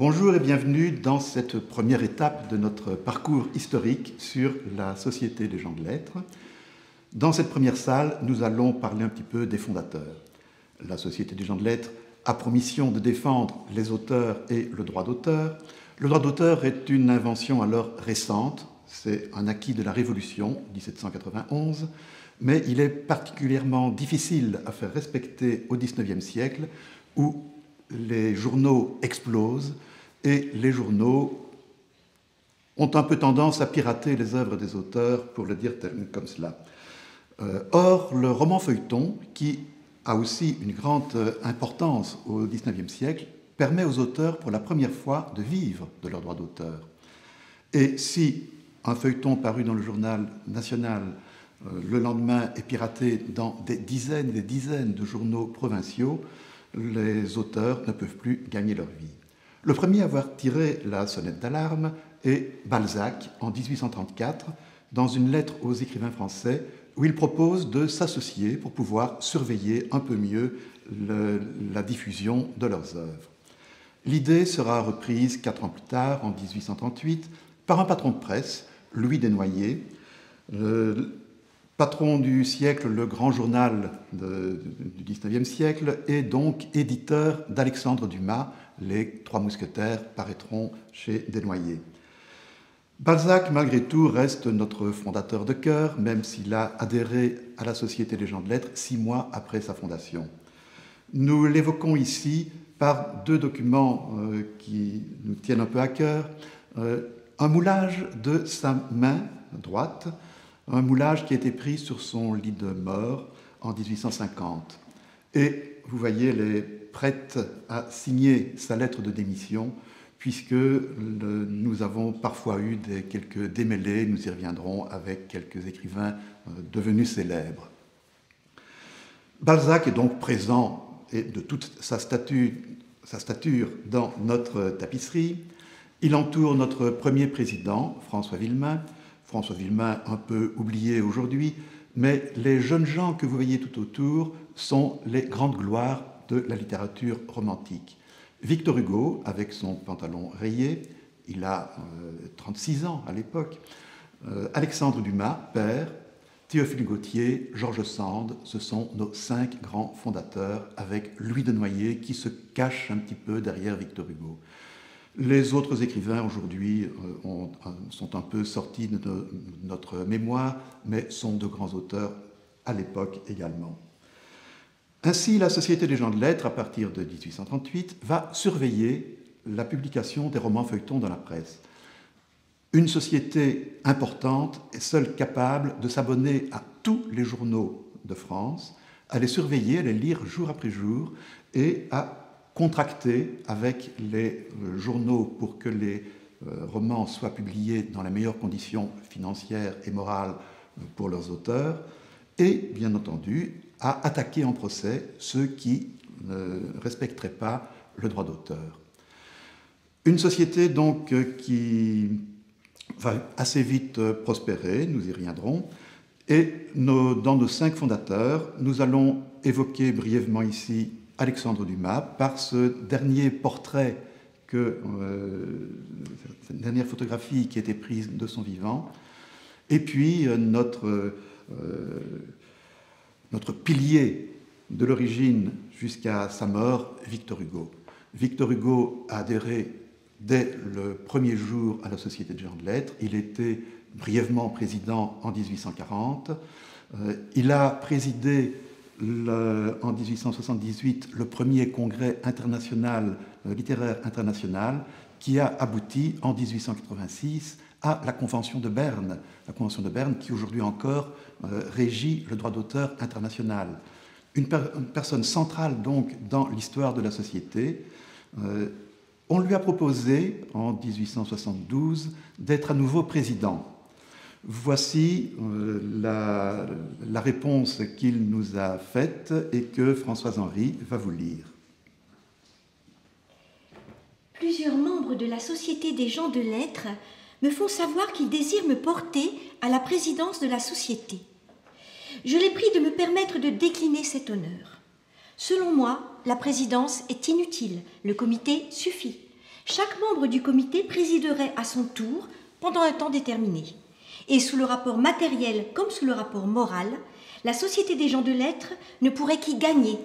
Bonjour et bienvenue dans cette première étape de notre parcours historique sur la Société des gens de lettres. Dans cette première salle, nous allons parler un petit peu des fondateurs. La Société des gens de lettres a pour mission de défendre les auteurs et le droit d'auteur. Le droit d'auteur est une invention alors récente, c'est un acquis de la Révolution 1791, mais il est particulièrement difficile à faire respecter au XIXe siècle où les journaux explosent et les journaux ont un peu tendance à pirater les œuvres des auteurs, pour le dire comme cela. Or, le roman feuilleton, qui a aussi une grande importance au XIXe siècle, permet aux auteurs pour la première fois de vivre de leurs droits d'auteur. Et si un feuilleton paru dans le journal national le lendemain est piraté dans des dizaines et des dizaines de journaux provinciaux, les auteurs ne peuvent plus gagner leur vie. Le premier à avoir tiré la sonnette d'alarme est Balzac en 1834, dans une lettre aux écrivains français où il propose de s'associer pour pouvoir surveiller un peu mieux la diffusion de leurs œuvres. L'idée sera reprise 4 ans plus tard, en 1838, par un patron de presse, Louis Desnoyers, patron du siècle, le grand journal du XIXe siècle, et donc éditeur d'Alexandre Dumas. Les Trois Mousquetaires paraîtront chez Desnoyers. Balzac, malgré tout, reste notre fondateur de cœur, même s'il a adhéré à la Société des gens de lettres 6 mois après sa fondation. Nous l'évoquons ici par 2 documents qui nous tiennent un peu à cœur. Un moulage de sa main droite, un moulage qui a été pris sur son lit de mort en 1850. Et vous voyez, elle est prête à signer sa lettre de démission, puisque nous avons parfois eu quelques démêlés, nous y reviendrons, avec quelques écrivains devenus célèbres. Balzac est donc présent, et de toute sa stature dans notre tapisserie. Il entoure notre premier président, François Villemain. François Villemain, un peu oublié aujourd'hui, mais les jeunes gens que vous voyez tout autour sont les grandes gloires de la littérature romantique. Victor Hugo, avec son pantalon rayé, il a 36 ans à l'époque. Alexandre Dumas, père, Théophile Gautier, George Sand, ce sont nos 5 grands fondateurs, avec Louis Desnoyers qui se cache un petit peu derrière Victor Hugo. Les autres écrivains aujourd'hui sont un peu sortis de notre mémoire, mais sont de grands auteurs à l'époque également. Ainsi, la Société des gens de lettres, à partir de 1838, va surveiller la publication des romans feuilletons dans la presse. Une société importante est seule capable de s'abonner à tous les journaux de France, à les surveiller, à les lire jour après jour et à contracter avec les journaux pour que les romans soient publiés dans les meilleures conditions financières et morales pour leurs auteurs, et bien entendu à attaquer en procès ceux qui ne respecteraient pas le droit d'auteur. Une société donc qui va assez vite prospérer, nous y reviendrons, et dans nos 5 fondateurs, nous allons évoquer brièvement ici Alexandre Dumas par ce dernier portrait, cette dernière photographie qui a été prise de son vivant, et puis notre pilier de l'origine jusqu'à sa mort, Victor Hugo. Victor Hugo a adhéré dès le premier jour à la Société des gens de lettres. Il était brièvement président en 1840. Il a présidé en 1878 le premier congrès international, littéraire international, qui a abouti en 1886 à la Convention de Berne qui aujourd'hui encore régit le droit d'auteur international. Une personne centrale donc dans l'histoire de la société. On lui a proposé en 1872 d'être à nouveau président. Voici la réponse qu'il nous a faite et que Françoise Henry va vous lire. Plusieurs membres de la Société des gens de lettres me font savoir qu'ils désirent me porter à la présidence de la Société. Je les prie de me permettre de décliner cet honneur. Selon moi, la présidence est inutile, le comité suffit. Chaque membre du comité présiderait à son tour pendant un temps déterminé. Et sous le rapport matériel comme sous le rapport moral, la Société des gens de lettres ne pourrait qu'y gagner.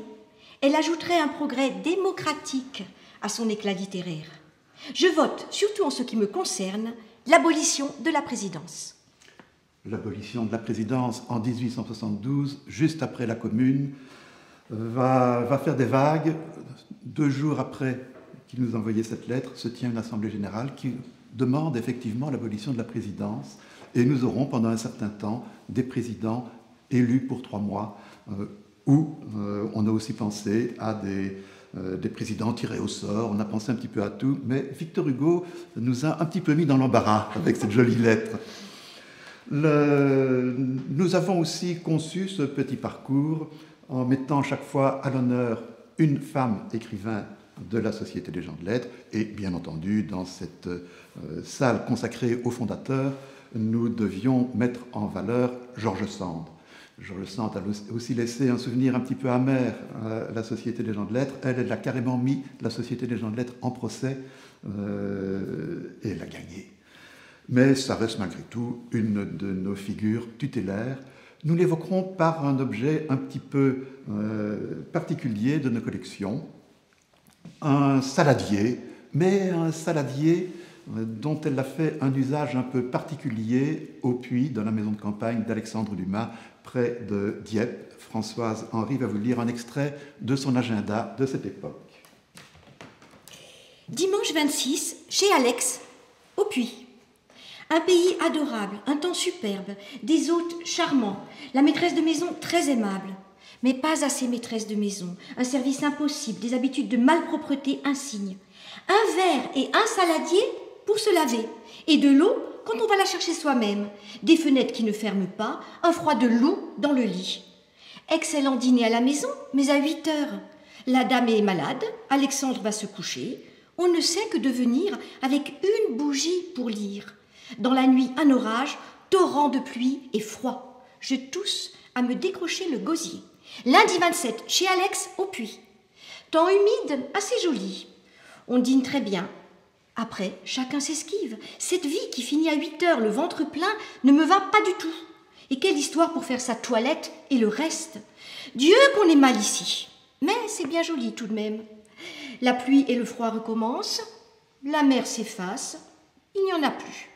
Elle ajouterait un progrès démocratique à son éclat littéraire. Je vote, surtout en ce qui me concerne, l'abolition de la présidence. L'abolition de la présidence en 1872, juste après la Commune, va faire des vagues. 2 jours après qu'il nous envoyait cette lettre, se tient une assemblée générale qui demande effectivement l'abolition de la présidence. Et nous aurons pendant un certain temps des présidents élus pour 3 mois, où on a aussi pensé à des présidents tirés au sort, on a pensé un petit peu à tout, mais Victor Hugo nous a un petit peu mis dans l'embarras avec cette jolie lettre. Nous avons aussi conçu ce petit parcours en mettant chaque fois à l'honneur une femme écrivain de la Société des gens de lettres, et bien entendu, dans cette salle consacrée aux fondateurs, nous devions mettre en valeur George Sand. George Sand a aussi laissé un souvenir un petit peu amer à la Société des gens de lettres. Elle a carrément mis la Société des gens de lettres en procès et elle a gagné. Mais ça reste malgré tout une de nos figures tutélaires. Nous l'évoquerons par un objet un petit peu particulier de nos collections, un saladier, mais un saladier dont elle a fait un usage un peu particulier au puits, dans la maison de campagne d'Alexandre Dumas, près de Dieppe. Françoise Henry va vous lire un extrait de son agenda de cette époque. Dimanche 26, chez Alex, au puits. Un pays adorable, un temps superbe, des hôtes charmants, la maîtresse de maison très aimable. Mais pas assez maîtresse de maison, un service impossible, des habitudes de malpropreté insignes. Un verre et un saladier pour se laver, et de l'eau quand on va la chercher soi-même, des fenêtres qui ne ferment pas, un froid de loup dans le lit. Excellent dîner à la maison, mais à 8 heures. La dame est malade, Alexandre va se coucher, on ne sait que devenir avec une bougie pour lire. Dans la nuit, un orage, torrent de pluie et froid. Je tousse à me décrocher le gosier. Lundi 27, chez Alex, au puits. Temps humide, assez joli. On dîne très bien. Après, chacun s'esquive. Cette vie qui finit à 8 heures, le ventre plein, ne me va pas du tout. Et quelle histoire pour faire sa toilette et le reste. Dieu qu'on est mal ici. Mais c'est bien joli tout de même. La pluie et le froid recommencent. La mer s'efface. Il n'y en a plus.